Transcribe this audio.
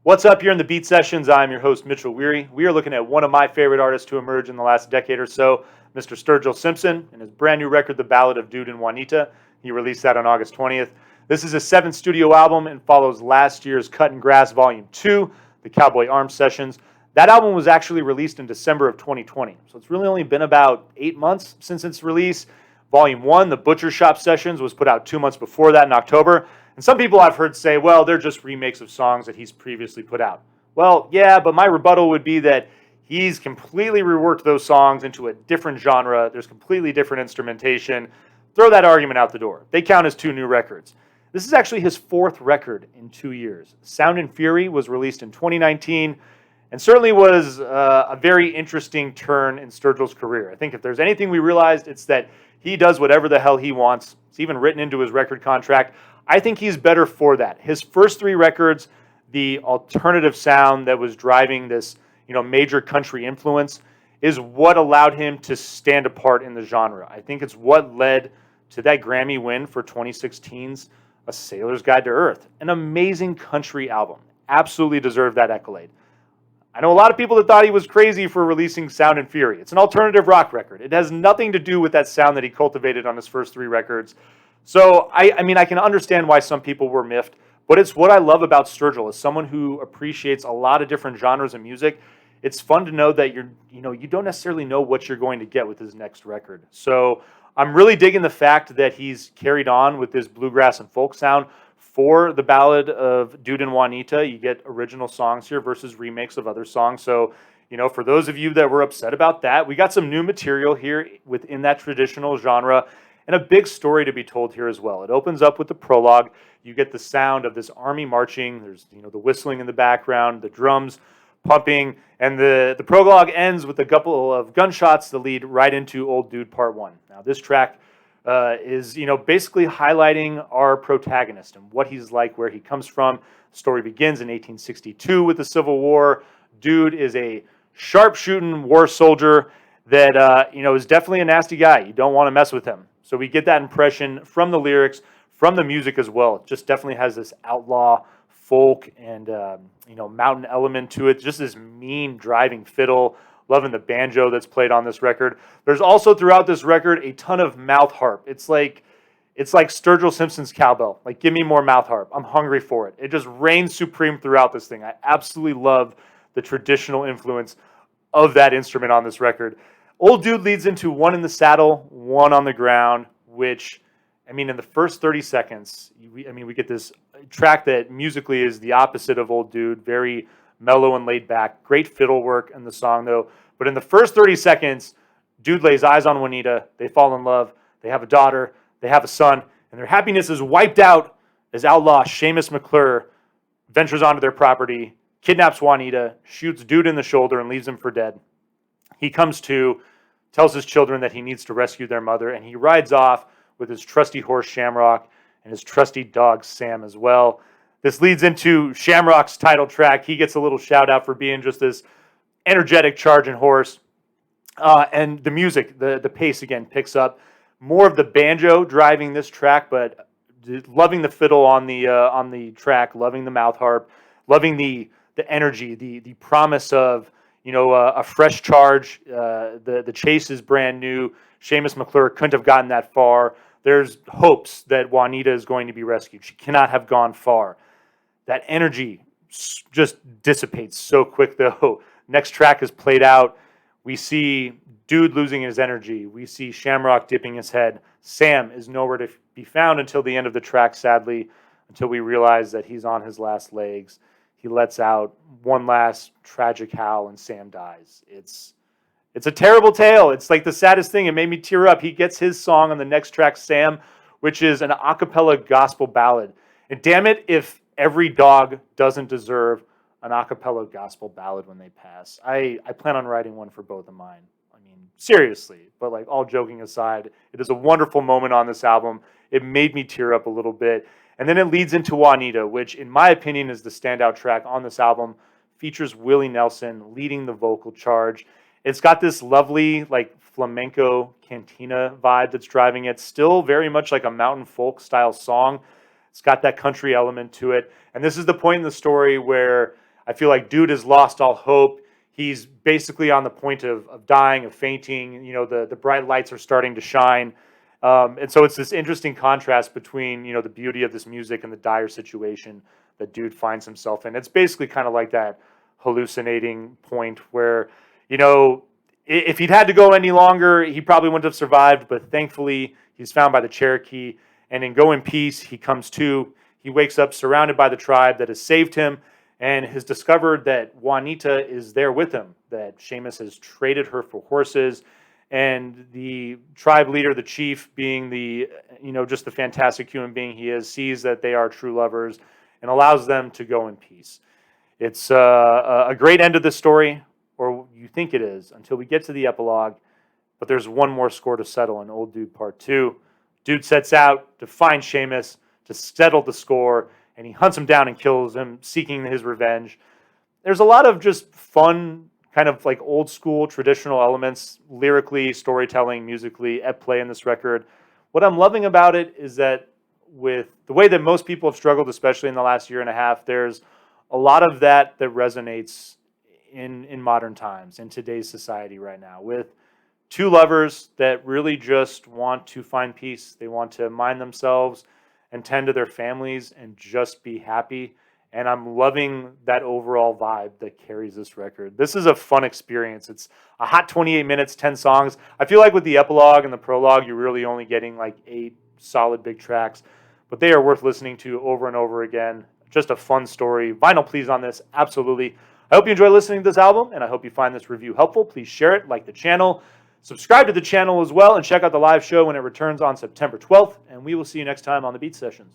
What's up? Here in the Beat Sessions, I'm your host, Mitchell Weary. We are looking at one of my favorite artists to emerge in the last decade or so, Mr. Sturgill Simpson, and his brand new record, The Ballad of Dude and Juanita. He released that on August 20th. This is his seventh studio album and follows last year's Cutting Grass Volume 2, the Cowboy Arms Sessions. That album was actually released in December of 2020, so it's really only been about 8 months since its release. Volume 1, the Butcher Shop Sessions, was put out 2 months before that in October. And some people I've heard say, well, they're just remakes of songs that he's previously put out. Well, yeah, but my rebuttal would be that he's completely reworked those songs into a different genre. There's completely different instrumentation. Throw that argument out the door. They count as 2 new records. This is actually his 4th record in 2 years. Sound and Fury was released in 2019 and certainly was a very interesting turn in Sturgill's career. I think if there's anything we realized, it's that he does whatever the hell he wants. It's even written into his record contract. I think he's better for that. His first 3 records, the alternative sound that was driving this, major country influence, is what allowed him to stand apart in the genre. I think it's what led to that Grammy win for 2016's A Sailor's Guide to Earth. An amazing country album. Absolutely deserved that accolade. I know a lot of people that thought he was crazy for releasing Sound and Fury. It's an alternative rock record. It has nothing to do with that sound that he cultivated on his first 3 records. So, I can understand why some people were miffed, but it's what I love about Sturgill. As someone who appreciates a lot of different genres of music, it's fun to know that you don't necessarily know what you're going to get with his next record. So I'm really digging the fact that he's carried on with this bluegrass and folk sound. For the Ballad of Dude and Juanita, you get original songs here versus remakes of other songs. So, for those of you that were upset about that, we got some new material here within that traditional genre. And a big story to be told here as well. It opens up with the prologue. You get the sound of this army marching. There's the whistling in the background, the drums pumping, and the prologue ends with a couple of gunshots that lead right into Old Dude Part 1. Now this track is basically highlighting our protagonist and what he's like, where he comes from. The story begins in 1862 with the Civil War. Dude is a sharpshooting war soldier that is definitely a nasty guy. You don't want to mess with him. So we get that impression from the lyrics, from the music as well. It just definitely has this outlaw folk and mountain element to it. Just this mean driving fiddle. Loving the banjo that's played on this record. There's also throughout this record a ton of mouth harp. It's like Sturgill Simpson's cowbell. Like, give me more mouth harp. I'm hungry for it. It just reigns supreme throughout this thing. I absolutely love the traditional influence of that instrument on this record. Old Dude leads into One in the Saddle, One on the Ground, which, in the first 30 seconds, we get this track that musically is the opposite of Old Dude, very mellow and laid back. Great fiddle work in the song, though. But in the first 30 seconds, Dude lays eyes on Juanita. They fall in love. They have a daughter. They have a son. And their happiness is wiped out as outlaw Seamus McClure ventures onto their property, kidnaps Juanita, shoots Dude in the shoulder, and leaves him for dead. He comes to, tells his children that he needs to rescue their mother, and he rides off with his trusty horse Shamrock and his trusty dog Sam as well. This leads into Shamrock's title track. He gets a little shout out for being just this energetic charging horse. And the music, the pace again picks up. More of the banjo driving this track, but loving the fiddle on the track, loving the mouth harp, loving the energy, the promise of a fresh charge. The chase is brand new. Seamus McClure couldn't have gotten that far. There's hopes that Juanita is going to be rescued. She cannot have gone far. That energy just dissipates so quick, though. Next track is played out. We see Dude losing his energy. We see Shamrock dipping his head. Sam is nowhere to be found until the end of the track, sadly, until we realize that he's on his last legs. He lets out one last tragic howl, and Sam dies. It's a terrible tale. It's like the saddest thing. It made me tear up. He gets his song on the next track, Sam, which is an a cappella gospel ballad. And damn it, if every dog doesn't deserve an a cappella gospel ballad when they pass. I plan on writing one for both of mine. Seriously. But all joking aside, it is a wonderful moment on this album. It made me tear up a little bit. And then it leads into Juanita, which in my opinion is the standout track on this album. Features Willie Nelson leading the vocal charge. It's got this lovely flamenco cantina vibe that's driving it. Still very much like a mountain folk style song. It's got that country element to it. And this is the point in the story where I feel like dude has lost all hope. He's basically on the point of dying, of fainting. You know, the bright lights are starting to shine. And so it's this interesting contrast between, you know, the beauty of this music and the dire situation that dude finds himself in. It's basically kind of like that hallucinating point where, you know, if he'd had to go any longer, he probably wouldn't have survived. But thankfully, he's found by the Cherokee. And in Go in Peace, he comes to. He wakes up surrounded by the tribe that has saved him and has discovered that Juanita is there with him, that Seamus has traded her for horses. And the tribe leader, the chief, being the, you know, just the fantastic human being he is, sees that they are true lovers and allows them to go in peace. It's a great end of the story, or you think it is, until we get to the epilogue. But there's one more score to settle in Old Dude Part 2. Dude sets out to find Seamus, to settle the score, and he hunts him down and kills him, seeking his revenge. There's a lot of just fun, kind of like old school traditional elements, lyrically, storytelling, musically, at play in this record. What I'm loving about it is that with the way that most people have struggled, especially in the last year and a half, there's a lot of that resonates in modern times, in today's society right now, with two lovers that really just want to find peace. They want to mind themselves and tend to their families and just be happy. And I'm loving that overall vibe that carries this record. This is a fun experience. It's a hot 28 minutes, 10 songs. I feel like with the epilogue and the prologue, you're really only getting like 8 solid big tracks, but they are worth listening to over and over again. Just a fun story. Vinyl please on this, absolutely. I hope you enjoy listening to this album, and I hope you find this review helpful. Please share it, like the channel, subscribe to the channel as well, and check out the live show when it returns on September 12th, and we will see you next time on the Beat Sessions.